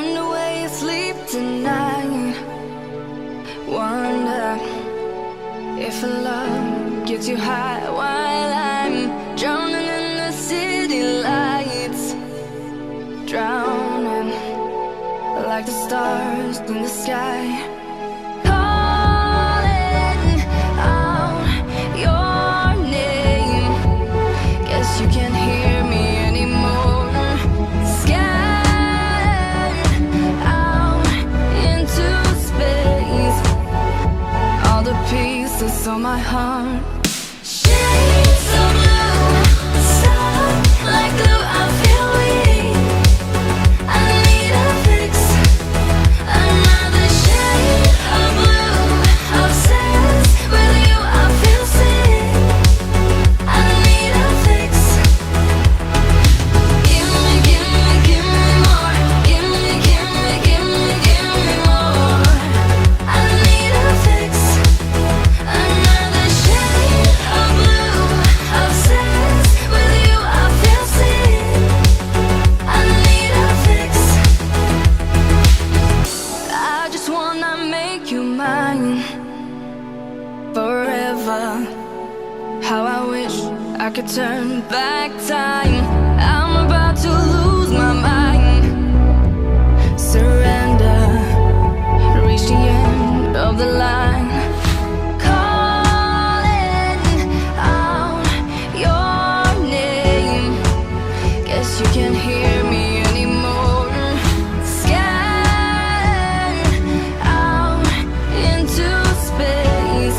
Wonder where you sleep tonight. Wonder if love gets you high while I'm drowning in the city lights. Drowning like the stars in the sky. Calling out your name. Guess you can't hear me anymore. Scattered out into space. All the pieces of my heart. Shades of blue, stuck like glue. I feel weak. I need a fix. Another shade of blue. Obsessed with you. I feel sick. I need a fix. Give me, give me, give me more. Give me, give me, give me, give me more. I need a fix. Another shade of blue. Obsessed with you. I feel sick. I need a fix. I just wanna make you mine forever. How I wish I could turn back time. I'm about to lose my mind. Surrender, reach the end of the line. Calling out your name. Guess you can't hear me anymore. Scattered out into space.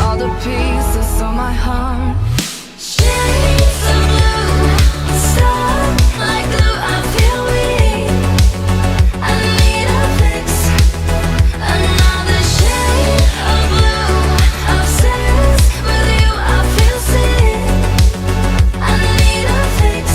All the pieces of my heart. Shades of blue, stuck like glue. I feel weak. I need a fix. Another shade of blue. Obsessed with you. I feel sick. I need a fix.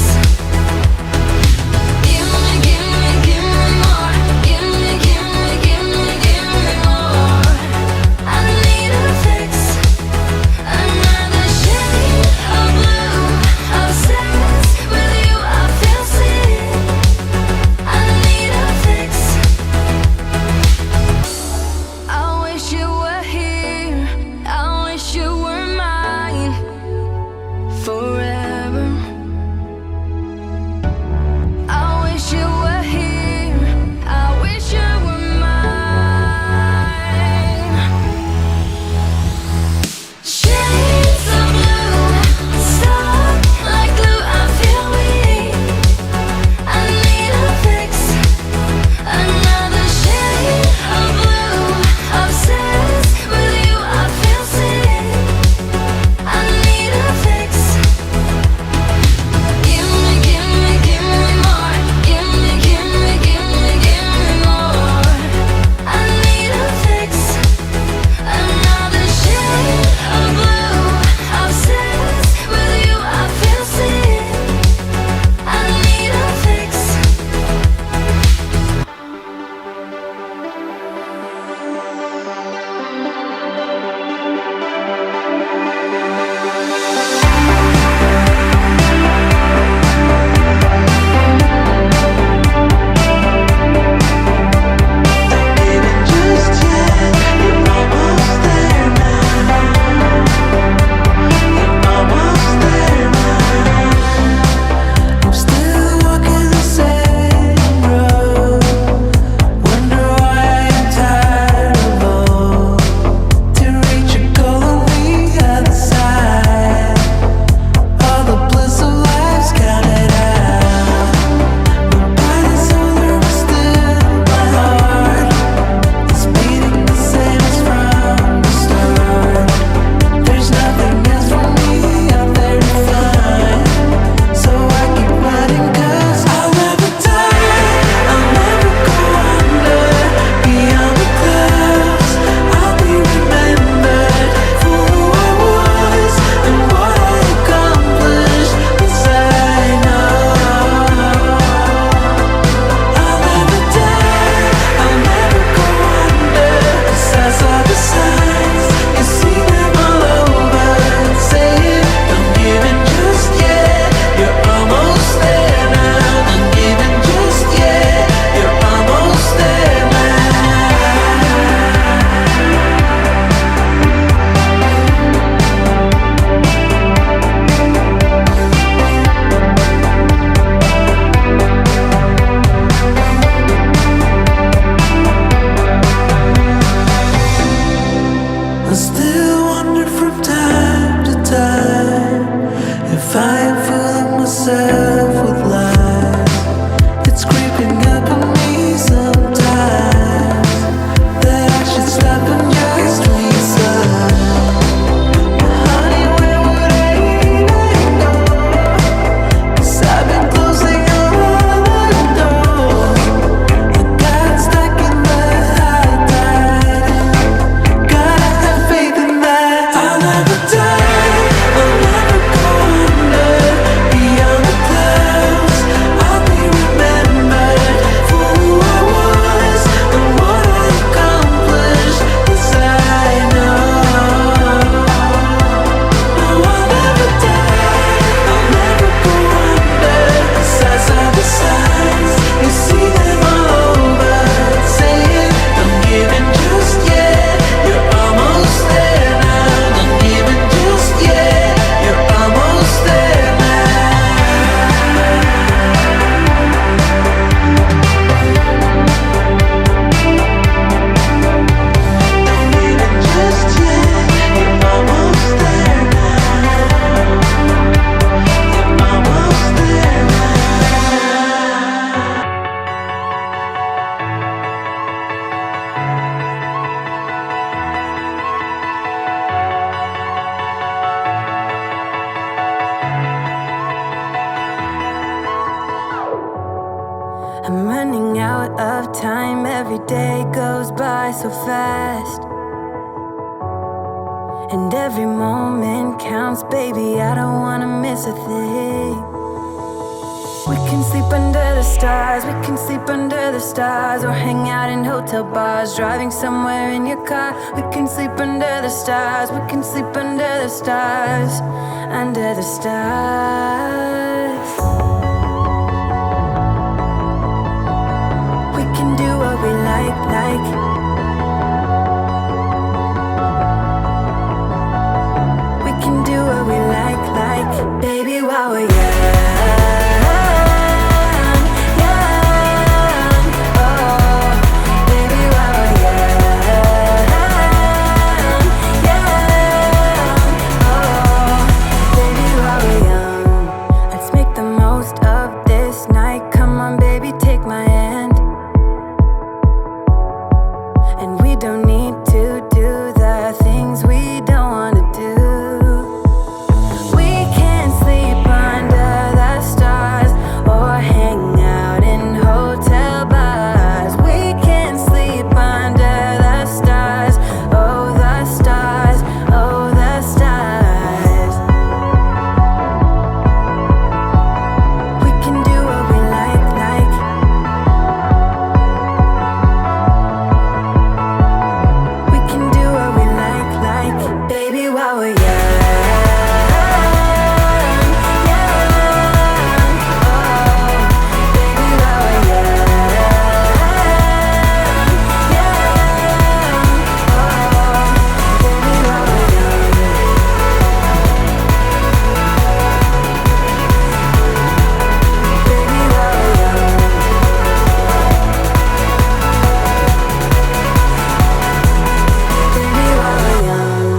myself with lies. It's creeping up on me sometimes that I should stop and just resign. But honey, where would I even go? 'Cause I've been closing all the doors. I got stuck in the high tide. Gotta have faith in that. I'll never die, I'll never go under. Beyond the clouds, I'll be remembered for who I was and what I accomplished. Yes, I know. No, I'll never die, I'll never go under. 'Cause I saw the signs, you see them all over. Saying, don't give in just yet, you're almost there now. Don't give in just yet, you're almost there now. Don't give in just yet, you're almost there now. You're almost there now. I'm running out of time, every day goes by so fast. And every moment counts, baby, I don't wanna miss a thing. We can sleep under the stars, we can sleep under the stars, or hang out in hotel bars, driving somewhere in your car. We can sleep under the stars, we can sleep under the stars, under the stars. We can do what we like. We can do what we like, baby, while we're young, young, oh, baby, while we're young, young, oh, baby, while we're young. Let's make the most of this night. Come on, baby, take my hand. And we don't need to do the things we don't wanna do. We can sleep under the stars or hang out in hotel bars. We can sleep under the stars, oh the stars, oh the stars. We can do what we like. We can do what we like, baby, while we're young, young, oh, baby, while we're young, young, oh, baby, while we're young. Baby, while we're young. Baby, while we're young.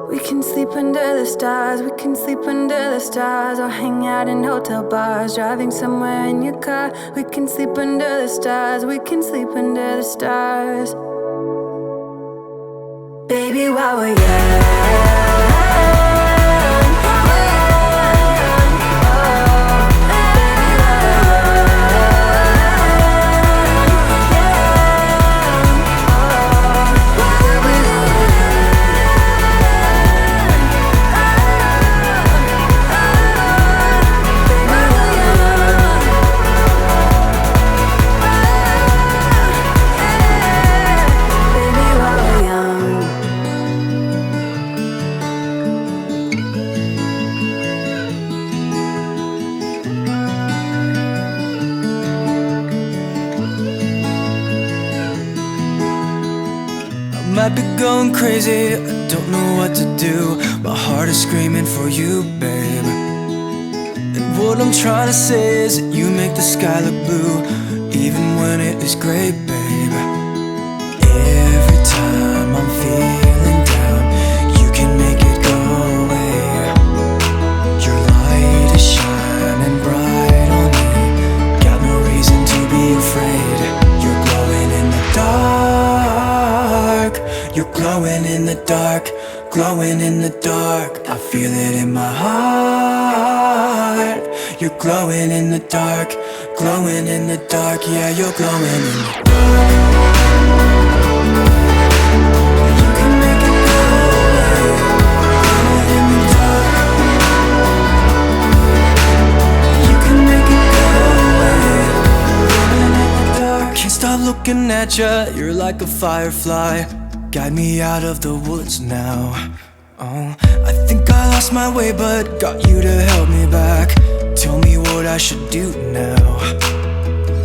We can sleep under the stars, we can sleep under the stars, or hang out in hotel bars, driving somewhere in your car. We can sleep under the stars, we can sleep under the stars, baby, while we're young. Might be going crazy, I don't know what to do. My heart is screaming for you, babe. And What I'm trying to say is that you make the sky look blue, even when it is gray, babe. Every time I'm feeling down, you can make it go away. Your light is shining bright on me, got no reason to be afraid. You're glowing in the dark, you're glowing in the dark, glowing in the dark. I feel it in my heart. You're glowing in the dark, glowing in the dark. Yeah, you're glowing in the dark. You can make it go away. Glowing in the dark. You can make it go away. Glowing in the dark. Can't stop looking at ya, you're like a firefly. Guide me out of the woods now. Oh, I think I lost my way, but got you to help me back. Tell me what I should do now.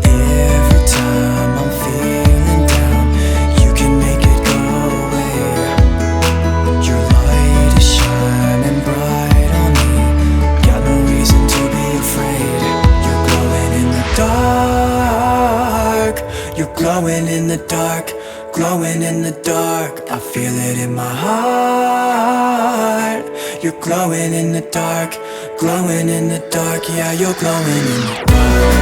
Every time I'm feeling down, you can make it go away. Your light is shining bright on me, got no reason to be afraid. You're glowing in the dark, you're glowing in the dark, glowing in the dark. I feel it in my heart. You're glowing in the dark, glowing in the dark. Yeah, you're glowing in the dark.